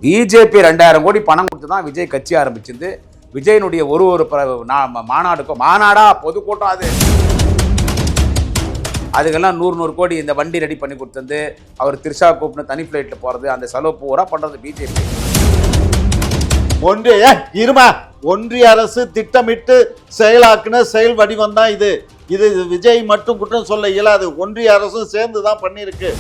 BJP 2000 கோடி பணம் கொடுத்து தான் விஜய் கட்சி ஆரம்பிச்சிருந்து. விஜயனுடைய ஒரு மாநாடுக்கும் மாநாடா பொதுக்கூட்டம் அதுக்கெல்லாம் 100 கோடி இந்த வண்டி ரெடி பண்ணி கொடுத்தது, அவர் திரிஷா கூப்பிட்டு தனி ஃபிளைட்டில் போகிறது, அந்த செலவு பூரா பண்ணுறது பிஜேபி. ஒன்றிய அரசு திட்டமிட்டு செயலாக்குன செயல் வடிவம் தான் இது. இது விஜய் மட்டும் குற்றம் சொல்ல இயலாது, ஒன்றிய அரசும் சேர்ந்து தான் பண்ணியிருக்கு.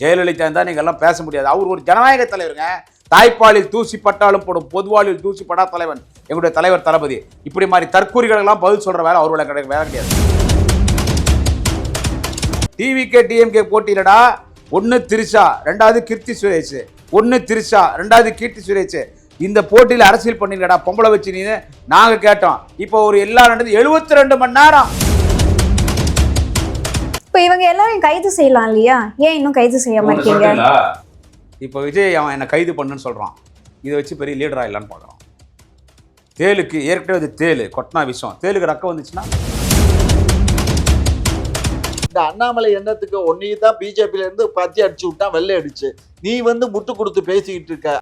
ஜெயலலிதா தான் நீங்க எல்லாம் பேச முடியாது. அவர் ஒரு ஜனநாயக தலைவருங்க. தாய்ப்பாலில் தூசி பட்டாலும் போடும், பொதுவாளில் தூசி படா தலைவன் எங்களுடைய தலைவர் தளபதி. இப்படி மாதிரி தற்கூறிகளெல்லாம் பதில் சொல்ற வேலை அவர் வேலை கிடையாது. டிவிகே டிஎம்கே போட்டியிலடா, 1 திரிஷா 2வது கீர்த்தி சுரேஷ், 1 திரிஷா 2வது கீர்த்தி சுரேஷ். இந்த போட்டியில் அரசியல் பண்ணிங்கடா பொம்பளை வச்சு நீ நாங்க கேட்டோம். இப்போ ஒரு எல்லா நடந்து 72 மணி நேரம். இப்போ இவங்க எல்லாரும் கைது செய்யலாம் இல்லையா? ஏன் இன்னும் கைது செய்யாம இருக்கீங்க? இப்போ விஜய் அவன் என்னை கைது பண்ணுன்னு சொல்றான். இதை வச்சு பெரிய லீடர் ஆயிடலான்னு பார்க்குறான். தேலுக்கு ஏற்கனவே அது தேலு கொட்டினா விஷம், தேலுக்கு ரக்கம் வந்துச்சுன்னா இந்த அண்ணாமலை எண்ணத்துக்கு ஒன்னையும் தான் பிஜேபியில இருந்து பத்தி அடிச்சு விட்டா வெள்ளை அடிச்சு நீ முட்டு கொடுத்து பேசிக்கிட்டு இருக்க.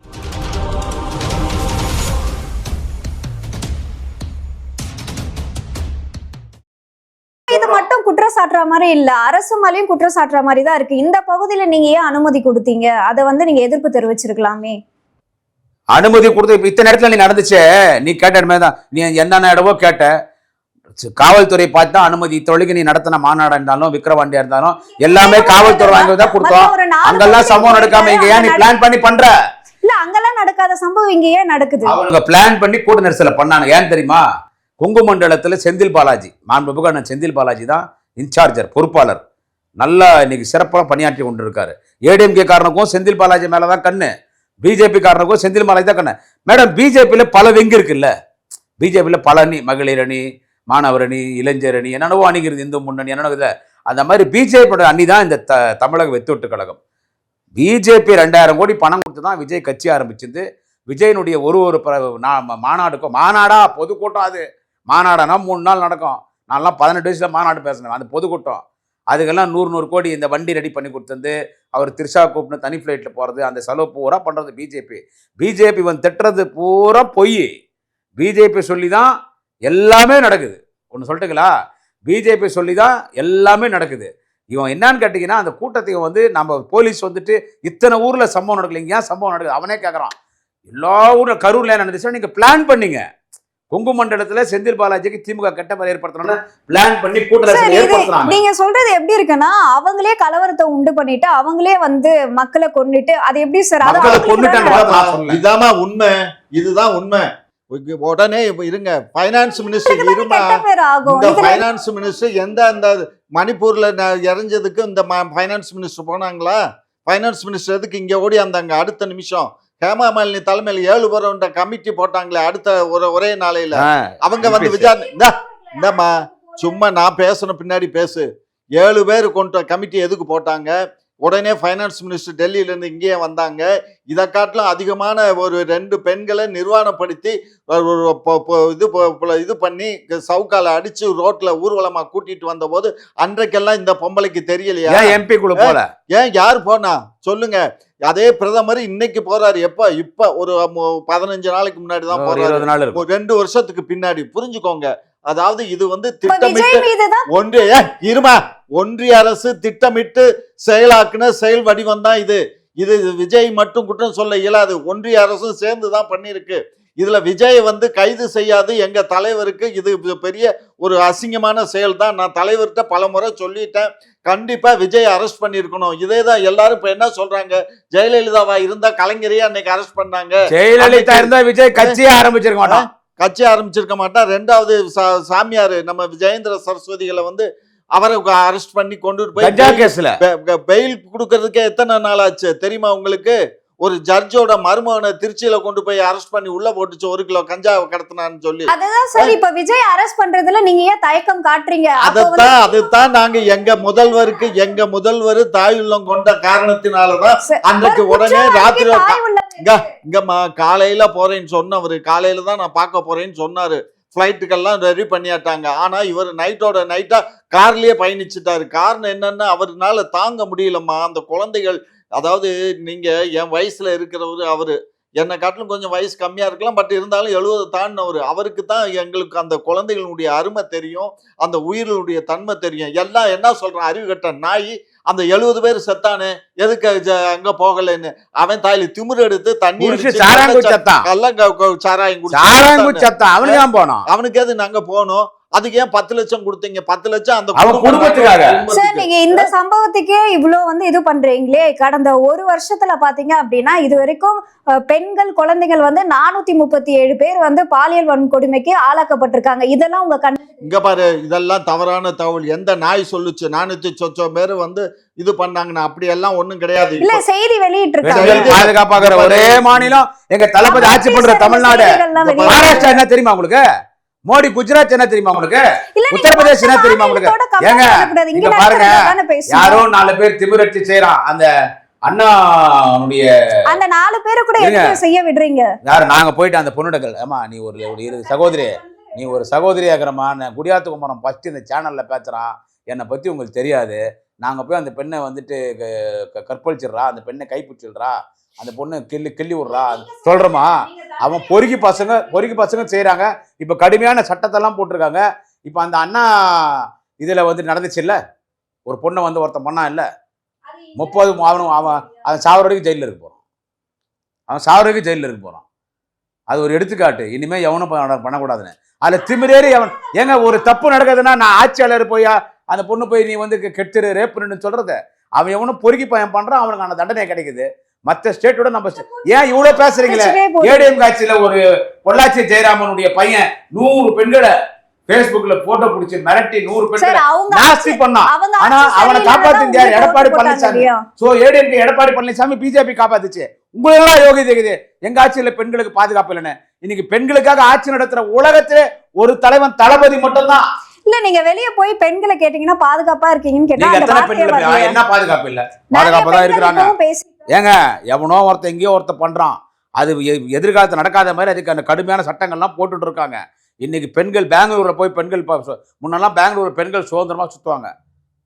இது மட்டும் குற்றம் சாட்டுற மாதிரி இல்ல, அரசு மேலேயும் குற்றம் சாட்டுற மாதிரி தான் இருக்கு. இந்த பகுதியில நீங்க ஏன் அனுமதி கொடுத்தீங்க? அதை நீங்க எதிர்ப்பு தெரிவிச்சிருக்கலாமே. அனுமதி கொடுத்து இத்தனை இடத்துல நீ நடந்துச்சே, நீ கேட்ட இடமே தான். நீ என்னென்ன இடமோ கேட்ட, காவல்துறை பார்த்து தான் அனுமதி. தொழிலுக்கு நீ நடத்தின மாநாடா இருந்தாலும் விக்கிரவாண்டியா இருந்தாலும் எல்லாமே காவல்துறை வாங்கி தான் கொடுத்தோம். அங்கெல்லாம் சம்பவம் நடக்காம இங்க ஏன் நீ பிளான் பண்ணி பண்ற? இல்ல, அங்கெல்லாம் நடக்காத சம்பவம் இங்க ஏன் நடக்குது? அவங்க பிளான் பண்ணி கூட்ட நெரிசல பண்ணாங்க. ஏன் தெரியுமா? கொங்கு மண்டலத்தில் செந்தில் பாலாஜி, மாண்புமிகு செந்தில் பாலாஜி தான் இன்சார்ஜர், பொறுப்பாளர். நல்லா இன்னைக்கு சிறப்பாக பணியாற்றி கொண்டு இருக்காரு. ஏடிஎம்கே காரனுக்கும் செந்தில் பாலாஜி மேலதான் கண்ணு, பிஜேபி காரனுக்கும் செந்தில் பாலாஜி தான் கண்ணு. மேடம், பிஜேபியில பல விங்கு இருக்குல்ல. பிஜேபியில பல அணி, மகளிர் அணி, மாணவர் அணி, இளைஞர் அணி, என்னென்னவோ அணிகிறது, இந்து முன்னணி என்னென்ன. அந்த மாதிரி பிஜேபியோட அணி தான் இந்த தமிழக வெத்தோட்டு கழகம். பிஜேபி 2000 கோடி பணம் கொடுத்து தான் விஜய் கட்சி ஆரம்பிச்சிருந்து. விஜயனுடைய ஒரு மாநாடுக்கும் மாநாடா பொதுக்கூட்டம் மாநாடானா 3 நாள் நடக்கும். நான்லாம் 18 வயசுல மாநாடு பேசினேன். அந்த பொதுக்கூட்டம் அதுக்கெல்லாம் 100 கோடி இந்த வண்டி ரெடி பண்ணி கொடுத்தது, அவர் திரிஷா கூப்பிட்டு தனி ஃபிளைட்டில் போகிறது, அந்த செலவு பூரா பண்ணுறது பிஜேபி. பிஜேபி திட்டுறது பூரா பொய். பிஜேபி சொல்லி தான் எல்லாமே நடக்குது. ஒன்று சொல்லிட்டுங்களா, பிஜேபி சொல்லி தான் எல்லாமே நடக்குது. இவன் என்னன்னு கேட்டிங்கன்னா, அந்த கூட்டத்தை நம்ம போலீஸ் இத்தனை ஊரில் சம்பவம் நடக்கலைங்க, ஏன் சம்பவம் நடக்குது அவனே கேட்குறான். எல்லா ஊரில் கரூரில் என்ன நடந்துச்சுன்னா நீங்கள் பிளான் பண்ணீங்க. கொங்கு மண்டலத்தில் செந்தில் பாலாஜிக்கு திமுக கெட்ட பேர் ஏற்படுத்தணும்னு பிளான் பண்ணி கூட்டத்தை ஏற்படுத்துறாங்க. நீங்க சொல்றது எப்படி இருக்குன்னா, அவங்களே கலவரத்தை உண்டு பண்ணிட்டு அவங்களே மக்களை கொன்னுட்டு, அது எப்படி சார்? இதாமா உண்மை, இதுதான் உண்மை. உடனே இருங்க, பைனான்ஸ் மினிஸ்டர் இருமா. இந்த பைனான்ஸ் மினிஸ்டர் அந்த மணிப்பூர்ல இறஞ்சதுக்கு இந்த பைனான்ஸ் மினிஸ்டர் போனாங்களா? பைனான்ஸ் மினிஸ்டர் எதுக்கு இங்க ஓடி அங்க அடுத்த நிமிஷம் ஹேமா மாலினி தலைமையில் 7 பேர் கமிட்டி போட்டாங்களே அடுத்த ஒரே நாளையில. அவங்க விசாரணை இந்தம்மா சும்மா நான் பேசணும் பின்னாடி பேசு. 7 பேர் கொண்ட கமிட்டி எதுக்கு போட்டாங்க? உடனே ஃபைனான்ஸ் மினிஸ்டர் டெல்லியிலேருந்து இங்கேயே வந்தாங்க. இதை காட்டிலும் அதிகமான ஒரு 2 பெண்களை நிர்வாணப்படுத்தி இது பண்ணி சவுக்கால அடிச்சு ரோட்ல ஊர்வலமா கூட்டிட்டு வந்த போது அன்றைக்கெல்லாம் இந்த பொம்பளைக்கு தெரியலையா? எம்பி குழு போல ஏன் யார் போனா சொல்லுங்க? அதே பிரதமர் இன்னைக்கு போறாரு. இப்ப ஒரு 15 நாளைக்கு முன்னாடி தான் போறாரு, 2 வருஷத்துக்கு பின்னாடி. புரிஞ்சுக்கோங்க. அதாவது இது ஒன்றிய அரசு திட்டமிட்டு செயலாக்குன செயல் வடிவம் தான் இது. இது விஜய் மட்டும் குற்றம் சொல்ல இயலாது, ஒன்றிய அரசும் சேர்ந்து தான் பண்ணிருக்கு. இதுல விஜய் கைது செய்யாது எங்க தலைவருக்கு இது பெரிய ஒரு அசிங்கமான செயல் தான். நான் தலைவர்கிட்ட பல முறை சொல்லிட்டேன், கண்டிப்பா விஜய் அரெஸ்ட் பண்ணிருக்கணும். இதேதான் எல்லாரும் இப்ப என்ன சொல்றாங்க, ஜெயலலிதாவா இருந்தா கலைஞரையே அன்னைக்கு அரெஸ்ட் பண்ணாங்க. ஜெயலலிதா இருந்தா விஜய் கட்சியே ஆரம்பிச்சிருக்க மாட்டான். கட்சி ஆரம்பிச்சிருக்க மாட்டான். 2வது சாமியார் நம்ம ஜெயேந்திர சரஸ்வதிகளை அவரை அரெஸ்ட் பண்ணி கொண்டுட்டு போய் பெயில் கொடுக்கறதுக்கே எத்தனை நாள் ஆச்சு தெரியுமா உங்களுக்கு? ஒரு ஜட்ஜோட மருமகனை திருச்சியில கொண்டு போய் அரெஸ்ட் பண்ணி உள்ள போட்டுச்சு 1 கிலோ கஞ்சா கடத்தினான்னு சொல்லி. அதுதான் சார், இப்ப விஜய் அரெஸ்ட் பண்றதுல நீங்க ஏன் தயக்கம் காட்டுறீங்க? அதுதான் நாங்க எங்க முதல்வர் தாயுள்ளம் கொண்ட காரணத்தினாலதான் அன்றைக்கு உடனே ராத்திரி இங்கம்மா காலையில போறேன்னு சொன்னவரு, காலையில தான் நான் பார்க்க போறேன்னு சொன்னாரு. ஃபிளைட்டுக்கெல்லாம் ரெடி பண்ணியாட்டாங்க. ஆனா இவர் நைட்டோட நைட்டா கார்லயே பயணிச்சுட்டாரு. காரணம் என்னன்னா அவருனால தாங்க முடியலம்மா. அந்த குழந்தைகள் அதாவது நீங்க என் வயசுல இருக்கிறவரு அவரு என்னை காட்டிலும் கொஞ்சம் வயசு கம்மியா இருக்கலாம். பட் இருந்தாலும் 70 தாண்டினவரு. அவருக்கு தான் எங்களுக்கு அந்த குழந்தைகளுடைய அருமை தெரியும். அந்த உயிர்களுடைய தன்மை தெரியும். எல்லாம் என்ன சொல்றான், அறிவு கட்ட நாய் அந்த 70 பேர் செத்தானே எதுக்கு அங்க போகலன்னு அவன் தாயில திமிரு எடுத்து தண்ணி அவனுக்கு எது நாங்க போனோம். அதுக்கு ஏன் 10 லட்சம் கொடுத்தீங்க? 10 லட்சம் அந்த குடும்பத்துக்காக. சார் நீங்க இந்த சம்பவத்துக்கே இவ்வளவு இது பண்றீங்களே, கடந்த ஒரு வருஷத்துல பாத்தீங்க அப்படின்னா இது வரைக்கும் பெண்கள் குழந்தைகள் 437 பேர் பாலியல் வன்கொடுமைக்கு ஆளாக்கப்பட்டிருக்காங்க. இதெல்லாம் உங்க கண் இங்க பாரு, இதெல்லாம் தவறான தகவல். எந்த நாய் சொல்லுச்சு 400 சொச்சம் பேர் இது பண்ணாங்கன்னா? அப்படி எல்லாம் ஒண்ணும் கிடையாது. இல்ல, செய்தி வெளியிட்டு இருக்காங்க. பாதுகாப்பாக ஒரே மாநிலம் எங்க தளபதி ஆட்சி பண்ற தமிழ்நாடு. மகாராஷ்டிரா என்ன தெரியுமா உங்களுக்கு? மோடி குஜராத் என்ன தெரியுமா உங்களுக்கு? உத்தரப்பிரதேச என்ன தெரியுமா உங்களுக்கு? ஏங்க இங்க பாருங்க, யாரோ 4 பேர் திமிரட்சி செய்யறான். அந்த அண்ணாவுடைய அந்த 4 பேரை கூட எதுக்கு செய்ய விடுறீங்க? யாரு? நாங்க போயிட்டு அந்த பொண்ணுடங்கள், ஏமா நீ ஒரு சகோதரி, நீ ஒரு சகோதரி ஆகிறமா, குடியாத்து குமரம் ஃபர்ஸ்ட் இந்த சேனல்ல பேசுறான், என்னை பத்தி உங்களுக்கு தெரியாது. நாங்க போய் அந்த பெண்ணை கற்பழிச்சிடுறா, அந்த பெண்ணை கைப்பிடிச்சிடுறா, அந்த பொண்ணு கிள்ளி விடுறா சொல்றோமா? அவன் பொறுக்கி பசங்க செய்யறாங்க. இப்ப கடுமையான சட்டத்தெல்லாம் போட்டிருக்காங்க. இப்ப அந்த அண்ணா இதுல நடந்துச்சு இல்ல, ஒரு பொண்ணை ஒருத்தன் பண்ணா இல்ல, 30 அவன் சாவர வரைக்கும் ஜெயில இருக்க போறான். அவன் சாவர வரைக்கும் ஜெயில இருக்க போறான். அது ஒரு எடுத்துக்காட்டு. இனிமே எவனும் பண்ணக்கூடாதுன்னு. அதுல திமிரேறி அவன் ஏங்க ஒரு தப்பு நடக்குதுன்னா நான் ஆட்சியாளர் போய் அந்த பொண்ணு போய் நீ கெடுத்துரு ரேப்புன்னு சொல்றது, அவன் எவனும் பொறுக்கி பையன் பண்றான், அவனுக்கான தண்டனை கிடைக்குது. மற்ற ஸ்டேட்டோட நம்ம ஏன் இவ்வளவு பேசுறீங்களே? ஏடிஎம் காட்சியில ஒரு பொள்ளாச்சி ஜெயராமனுடைய பையன் 100 பெண்களை பேஸ்புக்ல போட்டோ பிடிச்சி மிரட்டி 100 பெண்களை நாஸ்தி பண்ணான். ஆனா அவனை காப்பாத்திங்க எடப்பாடி பழனிசாமி. சோ ஏடிஎம்கே எடப்பாடி பழனிசாமி, பிஜேபி காப்பாத்துச்சு. உங்களுக்கு யோகி தெரியுது எங்க ஆட்சியில பெண்களுக்கு பாதுகாப்பு இல்லைன்னு. இன்னைக்கு பெண்களுக்காக ஆட்சி நடத்துற உலகத்திலே ஒரு தலைவன் தளபதி மட்டும்தான். இல்ல, நீங்க வெளிய போய் பெண்களை கேட்டீங்கன்னா பாதுகாப்பா இருக்கீங்கன்னு கேட்டா என்ன பாதுகாப்பு இல்ல? பாதுகாப்பு தான் இருக்கிறாங்க. ஏங்க எவனோ ஒருத்தன் எங்கேயோ ஒருத்தன் பண்றான், அது எதிர்காலத்தில் நடக்காத மாதிரி அதுக்கு அந்த கடுமையான சட்டங்கள்லாம் போட்டுட்டு இருக்காங்க. இன்னைக்கு பெண்கள் பெங்களூர்ல போய் பெண்கள் முன்னெல்லாம் பெங்களூர் பெண்கள் சுதந்திரமா சுத்துவாங்க.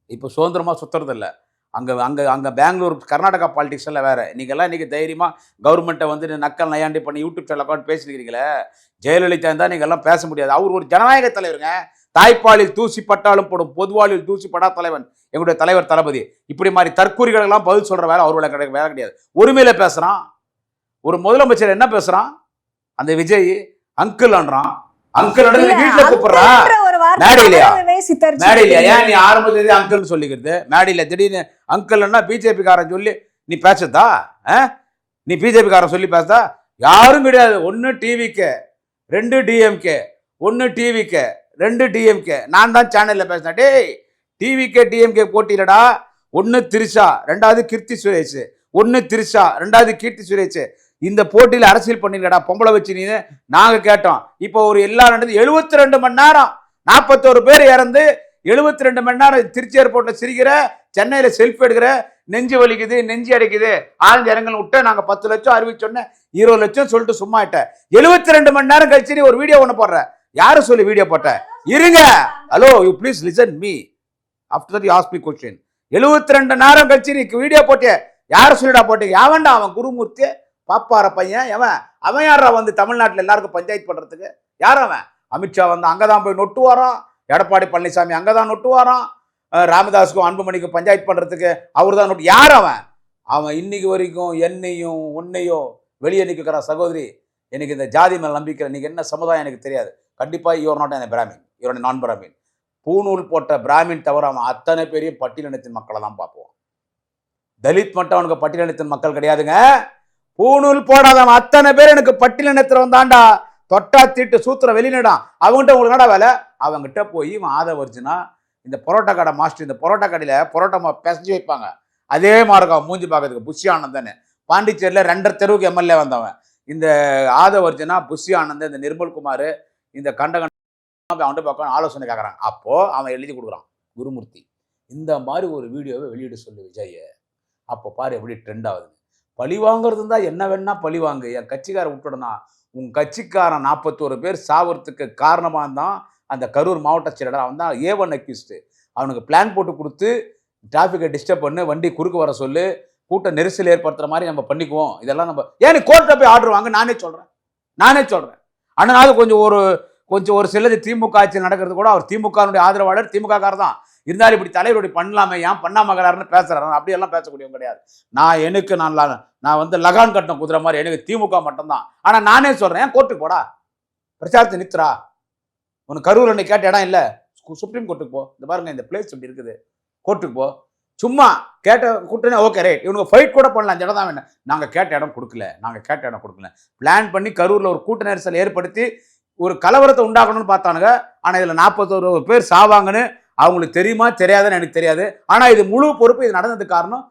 இப்போ சுதந்திரமா சுத்துறது இல்லை. அங்க பெங்களூர் கர்நாடகா பாலிடிக்ஸ் எல்லாம் வேற. இன்னைக்கு தைரியமா கவர்மெண்ட்டை நக்கல் நையாண்டி பண்ணி யூடியூப் சேனல் அக்கௌண்ட் பேசிக்கிறீங்களே. ஜெயலலிதா இருந்தா நீங்க எல்லாம் பேச முடியாது. அவர் ஒரு ஜனநாயக தலைவருங்க. தாய்ப்பாலில் தூசி பட்டாலும் போடும், பொதுவாளில் தூசி படா தலைவன் எங்களுடைய தலைவர் தளபதி. இப்படி மாதிரி தற்கூறிகள் எல்லாம் பதில் சொல்ற வேலை அவரோட வேலை கிடையாது. உரிமையில பேசுறான். ஒரு முதலமைச்சர் என்ன பேசுறான்? அந்த விஜய் அங்கிள்ன்றான். அங்கிள் வீட்டுல கூப்பிடுறான். மேடையிலையா? ஏன் நீ ஆரம்பத்திலே அங்கிள்னு சொல்லிக்கிறது? மேடையில திடீர்னு அங்கிள்னா பிஜேபி காரன் சொல்லி நீ பேசுதா? நீ பிஜேபி காரன் சொல்லி பேசுதா? யாரும் கிடையாது. 1 டிவிக்கு 2 டிஎம்கே, 1 டிவிக்கு 2 டிஎம்கே. நான் தான் சேனல்ல பேசினேன். டேய், டிவிகே டிஎம்கே போட்டியிலடா. 1 திரிஷா, 2வது கீர்த்தி சுரேஷ். 1 திரிஷா, 2வது கீர்த்தி சுரேஷ். இந்த போட்டியில அரசியல் பண்ணிங்கடா பொம்பளை வச்சு நீ நாங்க கேட்டோம். இப்போ ஒரு எல்லா நடந்து 72 மணி நேரம் 41 பேர் இறந்து 72 மணி நேரம் திருச்சி ஏர்போர்ட்ல சிரிக்கிற, சென்னையில செல்ஃபி எடுக்கிற, நெஞ்சு வலிக்குது, நெஞ்சு அடைக்குது, ஆழ்ந்த இறங்கல் விட்டு நாங்க 10 லட்சம் அறிவிச்சோன்னே 20 லட்சம் சொல்லிட்டு சும்மா ஆயிட்டேன். 72 மணி நேரம் கழிச்சு நீ ஒரு வீடியோ ஒண்ணு போடுற. யாரு சொல்லி வீடியோ போட்ட? இருங்க, hello, you please listen me. After that you ask me question. 72 நேரம் கழிச்சு நீ வீடியோ போட்டே. யார சொல்லிடா போட்டீங்க? எவன்டா அவன்? குருமூர்த்தி பாப்பார பையன். அவன் யாரா தமிழ்நாட்டில் எல்லாருக்கும் பஞ்சாயத்து பண்றதுக்கு? யார் அவன்? அமித்ஷா அங்கதான் போய் நொட்டு வாரான். எடப்பாடி பழனிசாமி அங்கதான் நொட்டு வாரான். ராமதாஸுக்கும் அன்புமணிக்கும் பஞ்சாயத்து பண்றதுக்கு அவர் தான் நொட்டு. யார் அவன்? அவன் இன்னைக்கு வரைக்கும் என்னையும் உன்னையும் வெளியே நிற்கிற சகோதரி, எனக்கு இந்த ஜாதி மேல நம்பிக்கை, நீங்க என்ன சமுதாயம் எனக்கு தெரியாது. கண்டிப்பா யுவர் நாட் அந்த பிராமின், யுவர் நான் பிராமின். பூநூல் போட்ட பிராமின் தவிர அவன் அத்தனை பேரையும் பட்டியலினத்தின் மக்களை தான் பார்ப்போம். தலித் மட்டும் அவனுக்கு பட்டியலினத்தின் மக்கள் கிடையாதுங்க. பூநூல் போடாதவன் அத்தனை பேர் எனக்கு பட்டியலினத்துல வந்தாண்டா. தொட்டா தீட்டு சூத்திர வெளியிடான். அவங்ககிட்ட உங்களுக்கு என்னடா வேலை? அவங்ககிட்ட போய் இவன் ஆதவர்ஜுனா இந்த பரோட்டா கடை மாஸ்டர், இந்த பரோட்டா கடையில பரோட்டா பிசைஞ்சு வைப்பாங்க. அதே மாதிரி இருக்கும் மூஞ்சி பார்க்கறதுக்கு. புஷி ஆனந்தன் பாண்டிச்சேரியில 2 தெருவுக்கு எம்எல்ஏ வந்தவன். இந்த ஆதவர்ஜுனா, புஷி ஆனந்தன், இந்த நிர்மல்குமார், இந்த கண்டகண்ட அவன்கிட்ட பார்க்க ஆலோசனை கேட்கறாங்க. அப்போ அவன் எழுதி கொடுக்குறான் குருமூர்த்தி, இந்த மாதிரி ஒரு வீடியோவை வெளியிட சொல்லு விஜய். அப்போ பாரு எப்படி ட்ரெண்ட் ஆகுது. பழி வாங்குறது இருந்தா என்ன வேணா பழி வாங்கு. என் கட்சிக்காரன் விட்டுடனா, உன் கட்சிக்காரன் 41 பேர் சாவறதுக்கு காரணமாக இருந்தான் அந்த கரூர் மாவட்ட செயலர். அவன் தான் A1 அக்யூஸ்டு. அவனுக்கு பிளான் போட்டு கொடுத்து டிராஃபிக்கை டிஸ்டர்ப் பண்ணு, வண்டி குறுக்கு வர சொல்லு, கூட்ட நெரிசல் ஏற்படுத்துற மாதிரி நம்ம பண்ணிக்குவோம். இதெல்லாம் நம்ம ஏன் கோர்ட்டை போய் ஆர்டர் வாங்க? நானே சொல்றேன். ஆனால் கொஞ்சம் ஒரு சிலது திமுக ஆட்சியில் நடக்கிறது கூட அவர் திமுகனுடைய ஆதரவாளர், திமுக காரர் தான். இருந்தாலும் இப்படி தலைவருடைய பண்ணலாமே, ஏன் பண்ணாமக்கிறாருன்னு பேசுறாரு. அப்படியெல்லாம் பேசக்கூடியவங்க கிடையாது. நான் வந்து லகான் கட்டின குதிரை மாதிரி எனக்கு திமுக மட்டும்தான். ஆனால் நானே சொல்றேன், ஏன் கோர்ட்டுக்கு போடா, பிரச்சாரத்தை நிறுத்துறா. உனக்கு கரூர் அன்னைக்கு கேட்ட இடம் இல்லை, சுப்ரீம் கோர்ட்டுக்கு போ. இந்த பாருங்க இந்த பிளேஸ் இப்படி இருக்குது, கோர்ட்டுக்கு போ. சும்மா கேட்ட கூட்டணி ஓகே ரைட், இவனுக்கு ஃபைட் கூட பண்ணலாம். அந்த இடம் தான் வேணும். நாங்கள் கேட்ட இடம் கொடுக்கல. பிளான் பண்ணி கரூரில் ஒரு கூட்ட நெரிசல் ஏற்படுத்தி ஒரு கலவரத்தை உண்டாக்கணும்னு பார்த்தானுங்க. ஆனால் இதில் 41 பேர் சாவாங்கன்னு அவங்களுக்கு தெரியுமா தெரியாதுன்னு எனக்கு தெரியாது. ஆனால் இது முழு பொறுப்பு இது நடந்ததுக்கு காரணம்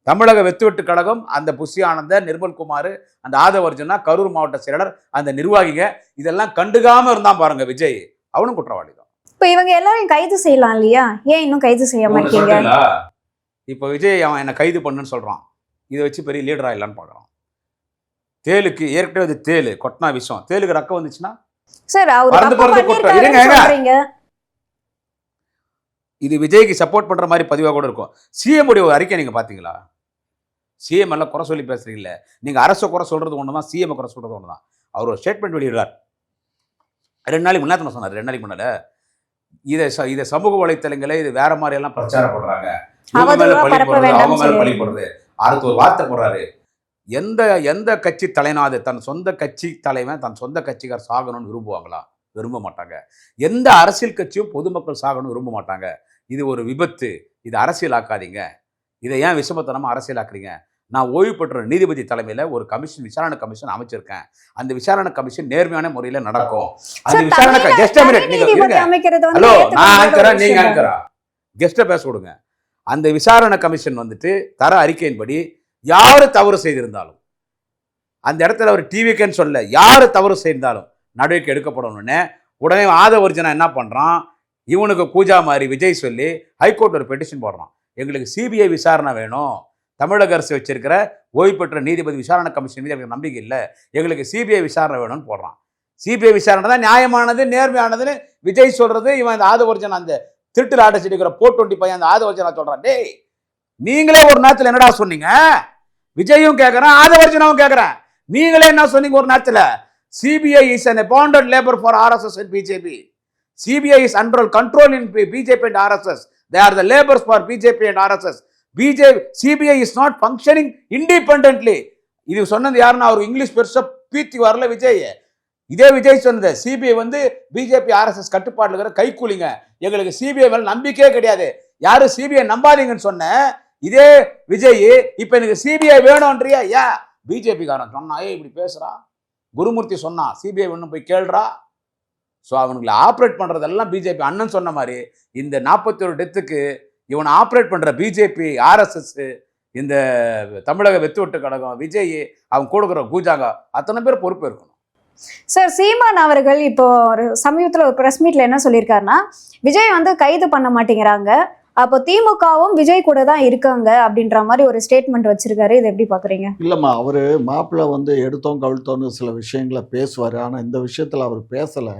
தமிழக வெத்துவெட்டு கழகம், அந்த புஷி ஆனந்தர், நிர்மல்குமார், அந்த ஆதவர்ஜுனா, கரூர் மாவட்ட செயலர், அந்த நிர்வாகிங்க இதெல்லாம் கண்டுக்காம இருந்தான் பாருங்க விஜய், அவனும் குற்றவாளி தான். இப்போ இவங்க எல்லாரையும் கைது செய்யலாம் இல்லையா? ஏன் இன்னும் கைது செய்யாம இருக்கீங்க? இப்போ விஜய் அவன் என்ன கைது பண்ணுன்னு சொல்றான். இதை வச்சு பெரிய லீடரா இல்லைன்னு பார்க்குறான். தேலுக்கு ஏற்கனவே அது தேலு கொட்டினா விஷம், தேலுக்கு ரக்கம் வந்துச்சுன்னா சார் இது விஜய்க்கு சப்போர்ட் பண்ற மாதிரி பதிவாக கூட இருக்கும். சிஎம் உடைய ஒரு அறிக்கை நீங்க பாத்தீங்களா? சிஎம் எல்லாம் குறை சொல்லி பேசுறீங்கல்ல, நீங்க அரசை குறை சொல்றது ஒண்ணுதான், சிஎம் குறை சொல்றது ஒண்ணுதான். அவர் ஒரு ஸ்டேட்மெண்ட் வெளியிடுறார். 2 நாளைக்கு முன்னாடி சொன்னார். 2 நாளைக்கு முன்னாடி இதை சமூக வலைத்தளங்களை இது வேற மாதிரி எல்லாம் பிரச்சாரம் பண்றாங்க, அவங்க மேல பழி போடுறது. அடுத்து ஒரு வார்த்தை போடுறாரு, எந்த கட்சி தலைநாது தன் சொந்த கட்சி தலைவன் தன் சொந்த கட்சிக்கார் சாகணும்னு விரும்புவாங்களா? விரும்ப மாட்டாங்க. எந்த அரசியல் கட்சியும் பொதுமக்கள் சாகணும்னு விரும்ப மாட்டாங்க. இது ஒரு விபத்து, இது அரசியலாக்காதீங்க, இதை ஏன் விஷமத்தனமா அரசியலாக்குறீங்க? நான் ஓய்வு பெற்ற நீதிபதி தலைமையில ஒரு கமிஷன், விசாரணை கமிஷன் அமைச்சிருக்கேன். அந்த விசாரணை கமிஷன் நேர்மையான முறையில நடக்கும். அந்த விசாரணை ஹலோ நான் ஆங்கரா நீங்க ஆங்கரா கெஸ்ட பேச கொடுங்க. அந்த விசாரணை கமிஷன் வந்துட்டு தர அறிக்கையின்படி யாரு தவறு செய்திருந்தாலும், அந்த இடத்துல ஒரு டிவிக்குன்னு சொல்ல, யாரு தவறு செய்திருந்தாலும் நடவடிக்கை எடுக்கப்படணும்னு உடனே ஆதவர்ஜனா என்ன பண்றான், இவனுக்கு கூஜா மாதிரி விஜய் சொல்லி ஹைகோர்ட் ஒரு பெட்டிஷன் போடுறான். எங்களுக்கு சிபிஐ விசாரணை வேணும், தமிழக அரசு வச்சிருக்கிற ஓய்வு பெற்ற நீதிபதி விசாரணை கமிஷன் மீது எனக்கு நம்பிக்கை இல்லை, எங்களுக்கு சிபிஐ விசாரணை வேணும்னு போடுறான். சிபிஐ விசாரணை தான் நியாயமானது நேர்மையானதுன்னு விஜய் சொல்றது. இவன் இந்த ஆதவர்ஜனா அந்த திருட்டு ஆட்டச்சிருக்கிற 420 பையன் அந்த ஆதவர்ஜனா சொல்றான். டேய் நீங்களே ஒரு நேரத்தில் என்னடா சொன்னீங்க? விஜயும் கேட்கறேன், ஆதவர்ஜனாவும் கேட்கறேன், நீங்களே என்ன சொன்னீங்க ஒரு நேரத்தில்? CBI is an appointed labor for RSS and BJP. CBI is under control in BJP and RSS. They are the labors for BJP and RSS. CBI is not functioning independently. இது சொன்னது யாருன்னா அவர் இங்கிலீஷ் பெருசா பீத்தி வரல விஜய். இதே விஜய் சொன்னது CBI வந்து BJP RSS கட்டுப்பாட்டில் இருக்கிற கைக்கூலிங்க, எங்களுக்கு சிபிஐ மேல நம்பிக்கையே கிடையாது, யாரும் சிபிஐ நம்பாதீங்கன்னு சொன்ன இதே விஜய் இப்ப எனக்கு சிபிஐ வேணும்ன்றியா? ஏன் பிஜேபி காரன் சொன்னா இப்படி பேசுறா? குருமூர்த்தி சொன்னா சிபிஐ ஒன்றும் போய் கேள்றா. ஸோ அவனுங்களை ஆப்ரேட் பண்றதெல்லாம் பிஜேபி. அண்ணன் சொன்ன மாதிரி இந்த 41 டெத்துக்கு இவனை ஆப்ரேட் பண்ற பிஜேபி, RSS, இந்த தமிழக வெத்துவெட்டு கழகம், விஜய், அவன் கொடுக்குற கூஜாங்க அத்தனை பேர் பொறுப்பு இருக்கணும். சார் சீமான் அவர்கள் இப்போ ஒரு சமீபத்தில் ஒரு பிரஸ் மீட்ல என்ன சொல்லியிருக்காருன்னா, விஜய் வந்து கைது பண்ண மாட்டேங்கிறாங்க, அப்போ திமுகவும் விஜய் கூட தான் இருக்காங்க அப்படின்ற மாதிரி ஒரு ஸ்டேட்மெண்ட் வச்சிருக்காரு. இதை எப்படி பாக்குறீங்க? இல்லம்மா, அவரு மாப்பிள்ளை வந்து எடுத்தோம் கவிழ்த்தோன்னு சில விஷயங்களை பேசுவார். ஆனால் இந்த விஷயத்தில் அவர் பேசலை.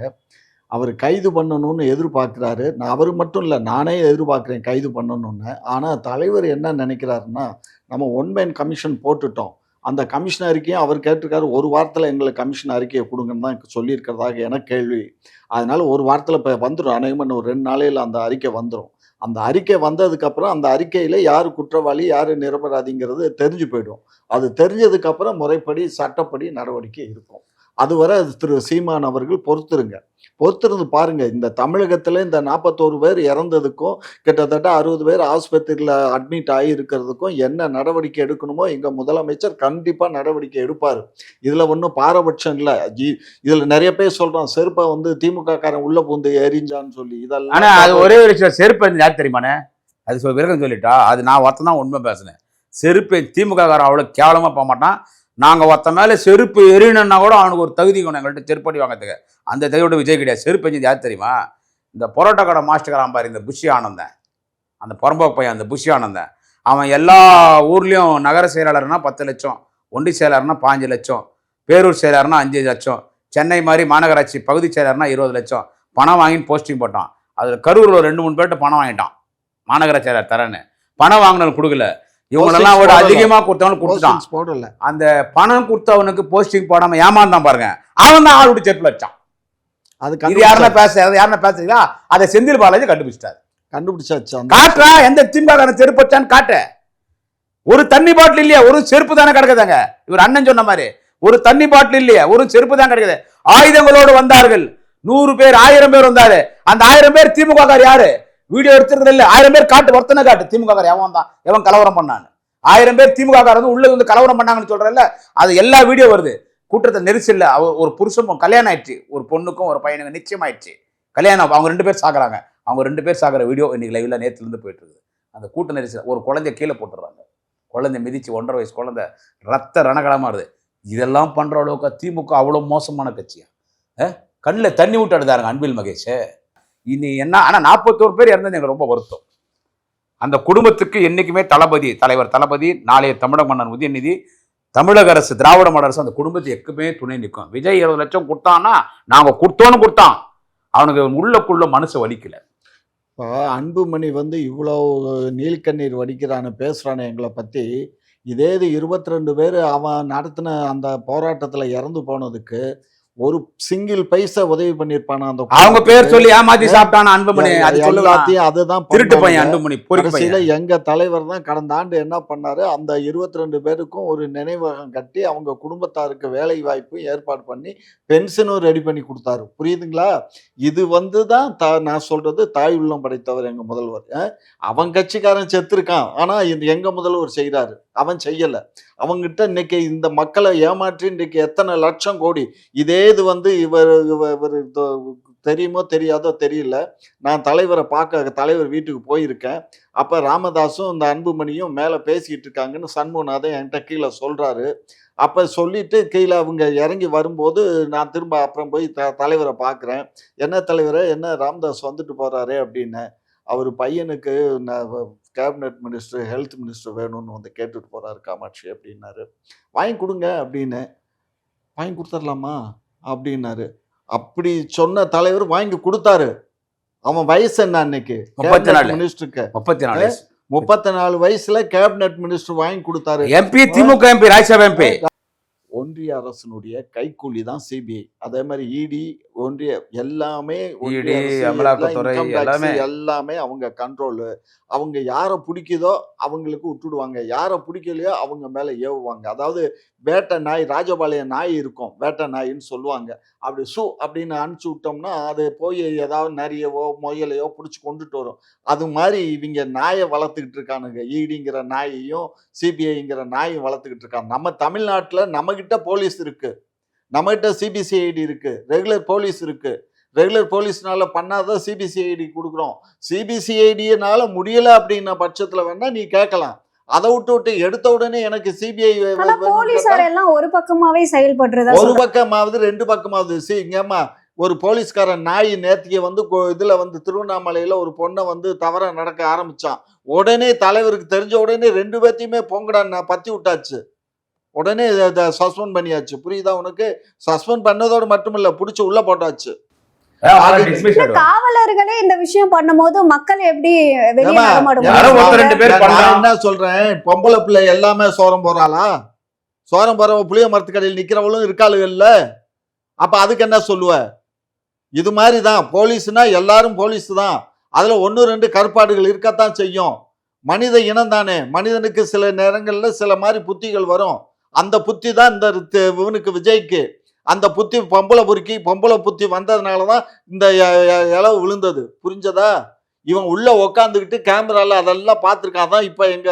அவர் கைது பண்ணணும்னு எதிர்பார்க்குறாரு. நான் அவர் மட்டும் இல்லை, நானே எதிர்பார்க்குறேன் கைது பண்ணணும்னு. ஆனால் தலைவர் என்ன நினைக்கிறாருன்னா, நம்ம ஒன்மேன் கமிஷன் போட்டுட்டோம், அந்த கமிஷன் அறிக்கையும் அவர் கேட்டிருக்காரு, ஒரு வாரத்தில் எங்களுக்கு கமிஷன் அறிக்கையை கொடுங்கன்னு தான் சொல்லியிருக்கிறதாக எனக்கு கேள்வி. அதனால ஒரு வாரத்தில் இப்போ வந்துடும், அநேகமாக ஒரு 2 நாளையில் அந்த அறிக்கை வந்துடும். அந்த அறிக்கை வந்ததுக்கப்புறம் அந்த அறிக்கையில் யார் குற்றவாளி யார் நிரபராதிங்கிறது தெரிஞ்சு போயிடும். அது தெரிஞ்சதுக்கப்புறம் முறைப்படி சட்டப்படி நடவடிக்கை இருக்கும். அதுவரை திரு சீமான் அவர்கள் பொறுத்திருந்து பாருங்க. இந்த தமிழகத்தில் இந்த 41 பேர் இறந்ததுக்கும் கிட்டத்தட்ட 60 பேர் ஆஸ்பத்திரியில் அட்மிட் ஆகி இருக்கிறதுக்கும் என்ன நடவடிக்கை எடுக்கணுமோ எங்கள் முதலமைச்சர் கண்டிப்பாக நடவடிக்கை எடுப்பார். இதில் ஒன்றும் பாரபட்சம் இல்லை. இதில் நிறைய பேர் சொல்கிறோம் செருப்பை வந்து திமுக காரன் உள்ள பூந்து எரிஞ்சான்னு சொல்லி. இதெல்லாம் ஆனால் அது ஒரே ஒரு விஷயம், செருப்பு யார் தெரியுமாண்ணே? அது விரகம் சொல்லிட்டா, அது நான் ஒருத்தன் தான் உண்மை பேசுனேன். செருப்பு திமுக காரன் அவ்வளோ கேவலமாக போக மாட்டான். நாங்கள் ஒருத்த மேலே செருப்பு எரியணுன்னா கூட அவனுக்கு ஒரு தகுதி வேணும் எங்கள்கிட்ட செருப்படி வாங்கிறதுக்கு. அந்த தகுதியோட விஜய் கிடையாது. செருப்பு எஞ்சது யார் தெரியுமா? இந்த பரோட்டா கடை மாஸ்டர்காரன் பாரு, இந்த புஷி ஆனந்தன், அந்த புறம்போக்கு பையன், அந்த புஷி ஆனந்தன். அவன் எல்லா ஊர்லேயும் நகர செயலாளர்னா 10 லட்சம், ஒன்றிய செயலாளர்னா 5 லட்சம், பேரூர் செயலாளர்னா 5 லட்சம், சென்னை மாதிரி மாநகராட்சி பகுதி செயலாளர்னா 20 லட்சம் பணம் வாங்கின்னு போஸ்டிங் போட்டான். அதில் கரூரில் 2-3 பேர்கிட்ட பணம் வாங்கிட்டான் மாநகர செயலாளர் தரேன்னு. பணம் வாங்கினது கொடுக்கல. இவங்களெல்லாம் விட அதிகமா கொடுத்தவனுக்கு கொடுத்துட்டான். Postings போடல. அந்த பணம் கொடுத்தவனுக்கு போஸ்டிங் போடாம ஏமாந்தான் பாருங்க, அவன் தான் ஆள் விட்டு செருப்புல வச்சான். அது இது யாருன்னா பேசுறீங்களா? அதை செந்தில் பாலாஜி கண்டுபிடிச்சிட்டாரு. கண்டுபிடிச்சாச்சு. காட்டுறா எந்த திமுக செருப்பு வச்சான்னு காட்ட. ஒரு தண்ணி பாட்டில் இல்லையா, ஒரு செருப்பு தானே கிடக்குதாங்க. இவர் அண்ணன் சொன்ன மாதிரி ஒரு தண்ணி பாட்டில் இல்லையா, ஒரு செருப்பு தான் கிடக்குது. ஆயுதங்களோடு வந்தார்கள் 100 பேர் 1000 பேர் வந்தாரு. அந்த 1000 பேர் திமுக யாரு? வீடியோ எடுத்துறது இல்ல. 1000 பேர் காட்டு, ஒருத்தனை காட்டு. திமுக எவன் தான் எவன் கலவரம் பண்ணான்னு. 1000 பேர் திமுக வந்து உள்ள வந்து கலவரம் பண்ணாங்கன்னு சொல்றல, அது எல்லா வீடியோ வருது. கூட்டத்தை நெரிசல்ல ஒரு புருஷன் கல்யாணம் ஆயிடுச்சு, ஒரு பொண்ணுக்கும் ஒரு பையனுக்கும் நிச்சயம் ஆயிடுச்சு கல்யாணம். அவங்க 2 பேர் சாகுறாங்க. அவங்க 2 பேர் சாகுற வீடியோ இன்னைக்கு லைவ்ல நேத்துல இருந்து போயிட்டு இருக்குது. அந்த கூட்ட நெரிசல் ஒரு குழந்தைய கீழே போட்டுறாங்க. குழந்தை மிதிச்சு 1.5 வயசு குழந்தை ரத்த ரணகலமா இருது. இதெல்லாம் பண்ற அளவுக்கு திமுக அவ்வளவு மோசமான கட்சியா? கண்ணில் தண்ணி விட்டு அடுதாருங்க அன்பில் மகேஷ். இனி என்ன, ஆனா 41 பேர் இறந்தது எனக்கு ரொம்ப வருத்தம். அந்த குடும்பத்துக்கு என்னைக்குமே தலைவர் தளபதி, நாளைய தமிழக மன்னன் உதயநிதி, தமிழக அரசு, திராவிட மாடல் அரசு அந்த குடும்பத்தை எக்குமே துணை நிற்கும். விஜய் 20 லட்சம் கொடுத்தான்னா நாங்க கொடுத்தான், அவனுக்கு உள்ளக்குள்ள மனசு வலிக்கல. இப்போ அன்புமணி வந்து இவ்வளோ நீல்கண்ணீர் வடிக்கிறான்னு பேசுகிறானே எங்களை பற்றி. இதே இது 22 பேர் அவன் நடத்தின அந்த போராட்டத்தில் இறந்து போனதுக்கு ஒரு சிங்கிள் பைசா உதவி பண்ணிருப்பானா? அந்த அவங்க பேர் சொல்லி ஏமாத்தி சாப்பிட்டானா அன்புமணி? அதுதான் திருட்டு பையன் அன்புமணி. எங்க தலைவர் தான் கடந்த ஆண்டு என்ன பண்ணாரு, அந்த 22 பேருக்கும் ஒரு நினைவகம் கட்டி அவங்க குடும்பத்தாருக்கு வேலை வாய்ப்பு ஏற்பாடு பண்ணி பென்ஷனும் ரெடி பண்ணி கொடுத்தாரு. புரியுதுங்களா? இது வந்து தான் நான் சொல்றது தாய் உள்ளம் படைத்தவர் எங்க முதல்வர். அவன் கட்சிக்காரன் செத்துருக்கான், ஆனா எங்க முதல்வர் செய்யறாரு, அவன் செய்யல. அவங்கிட்ட இன்னைக்கு இந்த மக்களை ஏமாற்றி இன்னைக்கு எத்தனை லட்சம் கோடி. இதே இது வந்து இவர் தெரியுமோ தெரியாதோ தெரியல. நான் தலைவரை பார்க்க தலைவர் வீட்டுக்கு போயிருக்கேன். அப்ப ராமதாஸும் இந்த அன்புமணியும் மேல பேசிக்கிட்டு இருக்காங்கன்னு சண்முகநாதன் என்கிட்ட கீழே சொல்றாரு. அப்ப சொல்லிட்டு கீழே அவங்க இறங்கி வரும்போது நான் திரும்ப அப்புறம் போய் தலைவரை பார்க்குறேன். என்ன தலைவரை, என்ன ராமதாஸ் வந்துட்டு போறாரு அப்படின்னு. அவர் பையனுக்கு கேபினட் மினிஸ்டர், ஹெல்த் மினிஸ்டர் வேணும்னு வந்து கேட்டுட்டு போறாரு காமாட்சி அப்படின்னாரு. வாங்கி கொடுங்க அப்படின்னு. வாங்கி கொடுத்துடலாமா அப்படின்னாரு. அப்படி சொன்ன தலைவர் வாங்கி கொடுத்தாரு. அவன் வயசு என்ன அன்னைக்கு? மினிஸ்டருக்கு 34 வயசுல கேபினட் மினிஸ்டர் வாங்கி கொடுத்தாரு. எம்பி, திமுக எம்பி, ராஜ்யசபா எம்பி. ஒன்றிய அரசனுடைய கைக்கூலி தான் சிபிஐ. அதே மாதிரி இடி, ஒன்றிய எல்லாமே எல்லாமே அவங்க கண்ட்ரோலு. அவங்க யாரை பிடிக்குதோ அவங்களுக்கு விட்டுடுவாங்க, யாரை பிடிக்கலையோ அவங்க மேல ஏவுவாங்க. அதாவது வேட்டை நாய், ராஜபாளையம் நாய் இருக்கும், வேட்டை நாயின்னு சொல்லுவாங்க. அப்படி அப்படின்னு அனுப்பிச்சு விட்டோம்னா அது போய் ஏதாவது நரியவோ முயலையோ பிடிச்சி கொண்டுட்டு வரும். அது மாதிரி இவங்க நாயை வளர்த்துக்கிட்டு இருக்கானுங்க. ஈடிங்கிற நாயையும் சிபிஐங்கிற நாயும் வளர்த்துக்கிட்டு இருக்காங்க. நம்ம தமிழ்நாட்டில் நம்மகிட்ட போலீஸ் இருக்கு, நம்மகிட்ட சிபிசிஐடி இருக்கு, ரெகுலர் போலீஸ் இருக்கு. ரெகுலர் போலீஸ்னால பண்ணாதான் சிபிசிஐடி கொடுக்குறோம். சிபிசிஐடினால முடியல அப்படின்ன பட்சத்துல வேணா நீ கேட்கலாம். அதை விட்டு எடுத்த உடனே எனக்கு சிபிஐ எல்லாம் ஒரு பக்கமாவே செயல்படுறது, ஒரு பக்கமாவது 2 பக்கமாவது. இங்கம்மா ஒரு போலீஸ்காரன் நாய் நேத்திக்கு வந்து இதுல வந்து திருவண்ணாமலையில ஒரு பொண்ணை வந்து தவற நடக்க ஆரம்பிச்சான். உடனே தலைவருக்கு தெரிஞ்ச உடனே 2 பேர்த்தையுமே பொங்கடா பத்தி விட்டாச்சு. உடனே சஸ்பெண்ட் பண்ணியாச்சு. புரியுதா உனக்கு? சஸ்பெண்ட் பண்ணதோடு மட்டுமில்ல, பிடிச்சி உள்ள போட்டாச்சு. காவலர்களே இந்த விஷயம் பண்ணும்போது மக்கள் எப்படி என்ன சொல்றேன், பொம்பளை பிள்ளை எல்லாமே சோரம் போறாளா? சோரம் போறவ புளிய மரத்துக்கடையில் நிக்கிறவளும் இருக்காளுகள்ல. அப்ப அதுக்கு என்ன சொல்லுவ? இது மாதிரிதான் போலீஸ்னா எல்லாரும் போலீஸ் தான். அதுல 1-2 கருப்பாடுகள் இருக்கத்தான் செய்யும். மனித இனம் தானே. மனிதனுக்கு சில நேரங்கள்ல சில மாதிரி புத்திகள் வரும். அந்த புத்தி தான் இந்த இவனுக்கு விஜய்க்கு. அந்த புத்தி பொம்பளை புத்தி வந்ததுனாலதான் இந்த இளவு விழுந்தது. புரிஞ்சதா? இவன் உள்ள உக்காந்துக்கிட்டு கேமரால அதெல்லாம் பார்த்துருக்கான். தான் இப்ப எங்க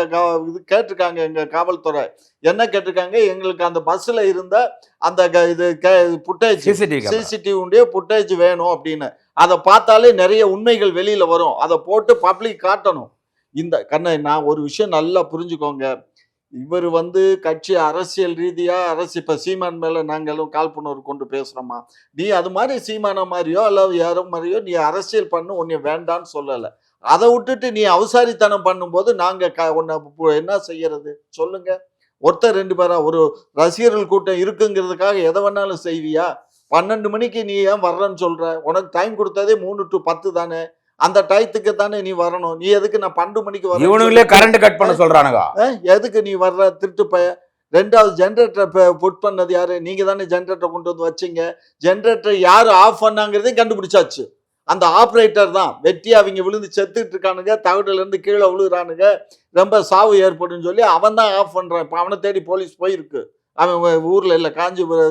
இது கேட்டிருக்காங்க, எங்க காவல்துறை என்ன கேட்டிருக்காங்க, எங்களுக்கு அந்த பஸ்ல இருந்த அந்த இது புட்டேஜ், சிசிடிவி புட்டேஜ் வேணும் அப்படின்னு. அதை பார்த்தாலே நிறைய உண்மைகள் வெளியில வரும். அதை போட்டு பப்ளிக் காட்டணும். இந்த நான் ஒரு விஷயம் நல்லா புரிஞ்சுக்கோங்க. இவர் வந்து கட்சி அரசியல் ரீதியா இப்ப சீமான் மேல நாங்களும் காழ்ப்புணர்வு கொண்டு பேசுறோமா? நீ அது மாதிரி சீமான மாதிரியோ அல்லது யாரோ மாதிரியோ நீ அரசியல் பண்ணு, உன்னை வேண்டான்னு சொல்லல. அதை விட்டுட்டு நீ அவசாரித்தனம் பண்ணும்போது நாங்க என்ன செய்யறது சொல்லுங்க? ஒருத்தர் 2 பேரா? ஒரு ரசிகர்கள் கூட்டம் இருக்குங்கிறதுக்காக எதை வேணாலும் செய்வியா? 12 மணிக்கு நீ ஏன் வர்றன்னு சொல்ற? உனக்கு டைம் கொடுத்ததே 3 to 10 தானே. அந்த டயத்துக்கு தானே நீ வரணும். நீ எதுக்கு நான் 12 மணிக்கு வரணும்? இவனுங்களே கரண்ட் கட் பண்ண சொல்றானுங்க. எதுக்கு நீ வர்ற திருட்டு பைய? 2வது ஜென்ரேட்டரை புட் பண்ணது யாரு? நீங்க தானே ஜென்ரேட்டரை கொண்டு வந்து வச்சீங்க. ஜென்ரேட்டர் யாரு ஆஃப் பண்ணாங்கிறதையும் கண்டுபிடிச்சாச்சு. அந்த ஆப்ரேட்டர் தான். வெட்டி அவங்க விழுந்து செத்துட்டு இருக்கானுங்க, தகடுல இருந்து கீழே விழுகிறானுங்க, ரொம்ப சாவு ஏற்படும் சொல்லி அவன் தான் ஆஃப் பண்றான். இப்போ அவனை தேடி போலீஸ் போயிருக்கு. அவன் ஊர்ல இல்லை,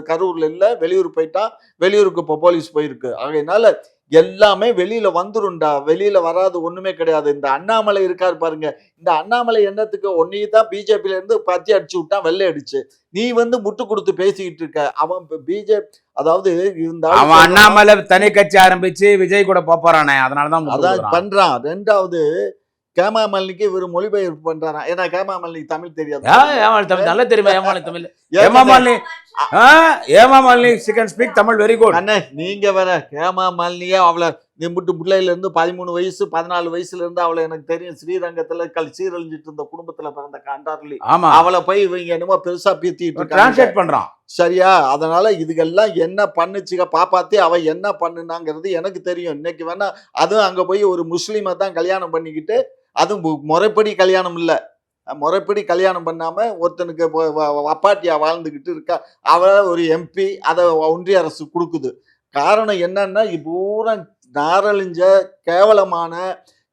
கரூர்ல இல்லை, வெளியூர் போயிட்டான். வெளியூருக்கு இப்போ போலீஸ் போயிருக்கு. அதனால எல்லாமே வெளியில வந்துரும்டா. வெளியில வராது ஒண்ணுமே கிடையாது. இந்த அண்ணாமலை இருக்காரு பாருங்க, இந்த அண்ணாமலை என்னத்துக்கு ஒன்னையே தான் பிஜேபியில இருந்து பத்தி அடிச்சு விட்டான், வெள்ளை அடிச்சு. நீ வந்து முட்டு கொடுத்து பேசிக்கிட்டு இருக்க. அவன் பிஜேபி, அதாவது அவன் அண்ணாமலை தனி கட்சி ஆரம்பிச்சு விஜய் கூட போறானே, அதனாலதான் அதான் பண்றான். 2வது கேமாமலினிக்கு இவர் மொழிபெயர்ப்பு பண்றாராம். ஏன்னா கேமாமலினிக்கு தமிழ் தெரியாது. தமிழ் நல்லா தெரியுமா? Tamil Hemamalini she can speak Tamil very good. அண்ணே நீங்க வேற கேமாமலினியே அவளை நிம்பிட்டு பிள்ளையில இருந்து 13 வயசு 14 வயசுல இருந்து அவளை எனக்கு தெரியும். ஸ்ரீரங்கத்துல சீரழிஞ்சிட்டு இருந்த குடும்பத்துல பிறந்த காண்டார்லி. அவளை போய் இவங்க என்னமோ பெருசா பீத்திட்டு பண்றான். சரியா? அதனால இதுக்கெல்லாம் என்ன பண்ணுச்சுங்க பாப்பாத்தி, அவ என்ன பண்ணுனாங்கிறது எனக்கு தெரியும். இன்னைக்கு வேணா அதுவும் அங்க போய் ஒரு முஸ்லீமை தான் கல்யாணம் பண்ணிக்கிட்டு, அதுவும் முறைப்படி கல்யாணம் இல்லை, முறைப்படி கல்யாணம் பண்ணாம ஒருத்தனுக்கு அப்பாட்டியா வாழ்ந்துகிட்டு இருக்கா. அவ ஒரு எம்பி, அதை ஒன்றிய அரசு கொடுக்குது. காரணம் என்னன்னா, பூரா நாரழிஞ்ச கேவலமான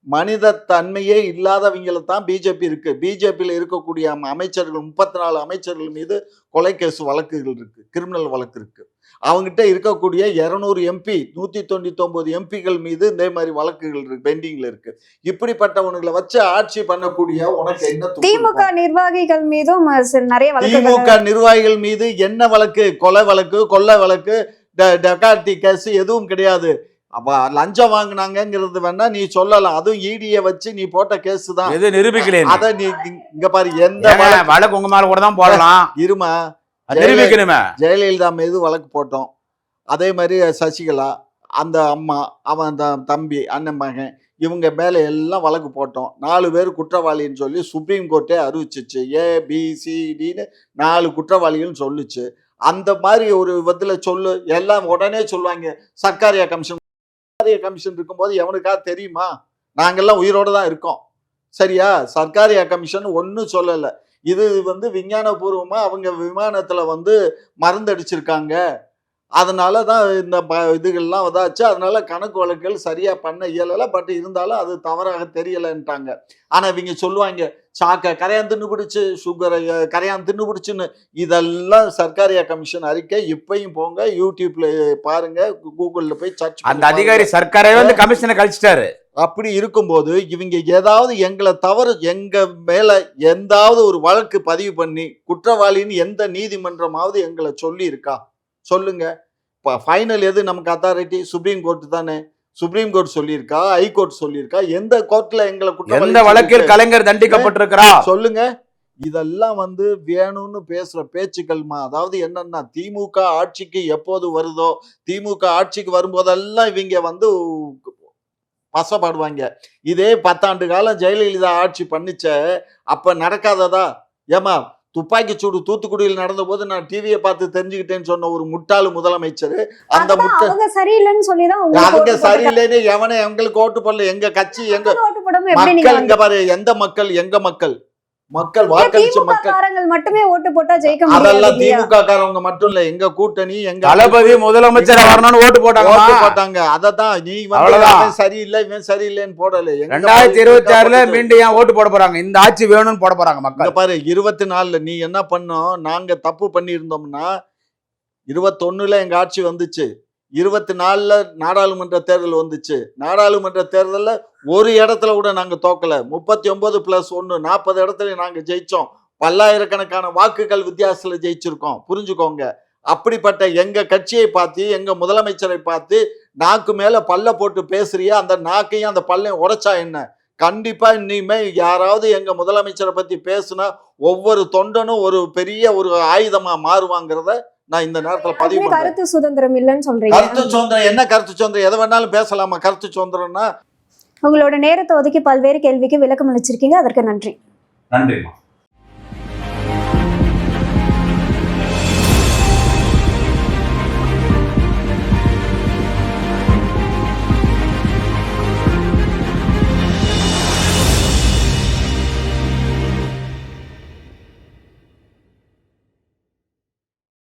மனித தன்மையே இல்லாதவங்களை தான் பிஜேபி இருக்கு. பிஜேபியில் இருக்கக்கூடிய அமைச்சர்கள் 34 அமைச்சர்கள் மீது கொலை கேஸ் வழக்குகள் இருக்கு, கிரிமினல் வழக்கு இருக்கு. அவங்ககிட்ட இருக்கக்கூடிய 200 எம்பி 199 எம்பிகள் மீது இந்த மாதிரி வழக்குகள் இருக்கு, பெண்டிங்ல இருக்கு. இப்படிப்பட்டவங்களை வச்சு ஆட்சி பண்ணக்கூடிய உனக்கு என்ன? திமுக நிர்வாகிகள் மீதும் நிறைய வழக்கு. திமுக நிர்வாகிகள் மீது என்ன வழக்கு? கொலை வழக்கு, கொள்ளை வழக்கு, டெகாட்டி கேஸ் எதுவும் கிடையாது. அப்ப லஞ்சம் வாங்கினாங்கிறது வேணா நீ சொல்லலாம். அதுவும் ஈடிய வச்சு நீ போட்ட கேஸ் தான். எது நிரூபிக்கல? அத நீ இங்க பாரு, எந்த வழக்கு உங்க மேல கூட தான் போடலாம். இருமா, ஜெயலலிதா மீது வழக்கு போட்டோம். அதே மாதிரி சசிகலா, அந்த அம்மா, அவன் அந்த தம்பி, அண்ணன் மகன், இவங்க மேல எல்லாம் வழக்கு போட்டோம். 4 பேர் குற்றவாளின்னு சொல்லி சுப்ரீம் கோர்ட்டே அறிவிச்சிச்சு. ABCDன்னு 4 குற்றவாளிகள் சொல்லுச்சு. அந்த மாதிரி ஒரு விதத்துல சொல்லு, எல்லாம் உடனே சொல்லுவாங்க. சர்க்காரியா கமிஷன் இருக்கும்போது எவனுக்கா தெரியுமா? நாங்கெல்லாம் உயிரோட தான் இருக்கோம். சரியா? சர்க்காரியா கமிஷன் ஒன்னும் சொல்லல. இது வந்து விஞ்ஞானபூர்வமா அவங்க விமானத்துல வந்து மருந்தடிச்சிருக்காங்க, அதனாலதான் இந்த இதுகள்லாம் வதாச்சு. அதனால கணக்கு வழக்குகள் சரியா பண்ண இயலல. பட் இருந்தாலும் அது தவறாக தெரியலன்ட்டாங்க. ஆனா இவங்க சொல்லுவாங்க, சாக்க கரையான் தின்னு பிடிச்சு, சுகரை கரையான் தின்னு பிடிச்சுன்னு. இதெல்லாம் சர்க்காரியா கமிஷன் அறிக்கை. இப்பயும் போங்க, யூடியூப்ல பாருங்க, கூகுள்ல போய் சர்ச். அந்த அதிகாரி சர்க்காரே வந்து கமிஷனை கழிச்சிட்டாரு. அப்படி இருக்கும்போது இவங்க ஏதாவது எங்களை தவறு, எங்க மேல எந்தாவது ஒரு வழக்கு பதிவு பண்ணி குற்றவாளின்னு எந்த நீதிமன்றமாவது எங்களை சொல்லி இருக்கா? சொல்லுங்க. ஃபைனல் எது நமக்கு அத்தாரிட்டி? சுப்ரீம் கோர்ட் தானே. சுப்ரீம் கோர்ட் சொல்லியிருக்கா, ஹைகோர்ட் சொல்லியிருக்கா? எந்த கோர்ட்ல எங்களை எந்த வழக்கில் கலைஞர் தண்டிக்கப்பட்டிருக்கிறார்? சொல்லுங்க. இதெல்லாம் வந்து வேணும்னு பேசுற பேச்சுக்கள்மா. அதாவது என்னன்னா, திமுக ஆட்சிக்கு எப்போது வருதோ, திமுக ஆட்சிக்கு வரும்போதெல்லாம் இவங்க வந்து வசப்படுவாங்க. இதே 10 ஆண்டு காலம் ஜெயலலிதா ஆட்சி பண்ணிச்ச, அப்ப நடக்காததா? ஏமா, துப்பாக்கி சூடு தூத்துக்குடியில் நடந்த போது நான் டிவியை பார்த்து தெரிஞ்சுக்கிட்டேன்னு சொன்ன ஒரு முட்டாளு முதலமைச்சர். அந்த அவங்க சரியில்லைன்னு சொல்லிதான் அவங்க சரியில்லைன்னு எவனே எங்களுக்கு ஓட்டு போடல. எங்க கட்சி, எங்க மக்கள், இங்க பாரு, எந்த மக்கள், எங்க மக்கள் வாக்களிச்ச மக்கள் மட்டுமே ஓட்டு போட்டா ஜெயிக்க முடியாது. அதெல்லாம் திமுக காரவங்க மட்டும் இல்ல, எங்க கூட்டணி, எங்க தளபதி முதலமைச்சர் வரணும்னு ஓட்டு போட்டாங்க. அததான் நீ வந்து சரியில்லை, இவன் சரியில்லைன்னு போடல. 2026 மீண்டும் ஏன் ஓட்டு போட போறாங்க? இந்த ஆட்சி வேணும்னு போட போறாங்க மக்கள். பாரு, 24 நீ என்ன பண்ணோம்? நாங்க தப்பு பண்ணி இருந்தோம்னா 21 எங்க ஆட்சி வந்துச்சு, 24 நாடாளுமன்ற தேர்தல் வந்துச்சு. நாடாளுமன்ற தேர்தலில் ஒரு இடத்துல கூட நாங்க தோக்கல. 39+1 40 இடத்துல நாங்க ஜெயிச்சோம். பல்லாயிரக்கணக்கான வாக்குகள் வித்தியாசத்துல ஜெயிச்சிருக்கோம். புரிஞ்சுக்கோங்க. அப்படிப்பட்ட எங்க கட்சியை பார்த்து, எங்க முதலமைச்சரை பார்த்து நாக்கு மேல பல்ல போட்டு பேசுறியா? அந்த நாக்கையும் அந்த பல்லையும் உடைச்சா என்ன? கண்டிப்பா இனிமே யாராவது எங்க முதலமைச்சரை பத்தி பேசுனா ஒவ்வொரு தொண்டனும் ஒரு பெரிய ஒரு ஆயுதமா மாறுவாங்கிறத நான் இந்த நேரத்துல பதிவு பண்றேன். கருத்து சுதந்திரம் இல்லைன்னு சொல்றீங்க. கருத்து சுதந்திரம் என்ன? கருத்து சுதந்திரம் எதை வேணாலும் பேசலாமா? கருத்து சுதந்திரம்னா? உங்களோட நேரத்தை ஒதுக்கி பல்வேறு கேள்விக்கு விளக்கம் அளிச்சிருக்கீங்க, அதற்கு நன்றி. நன்றிமா.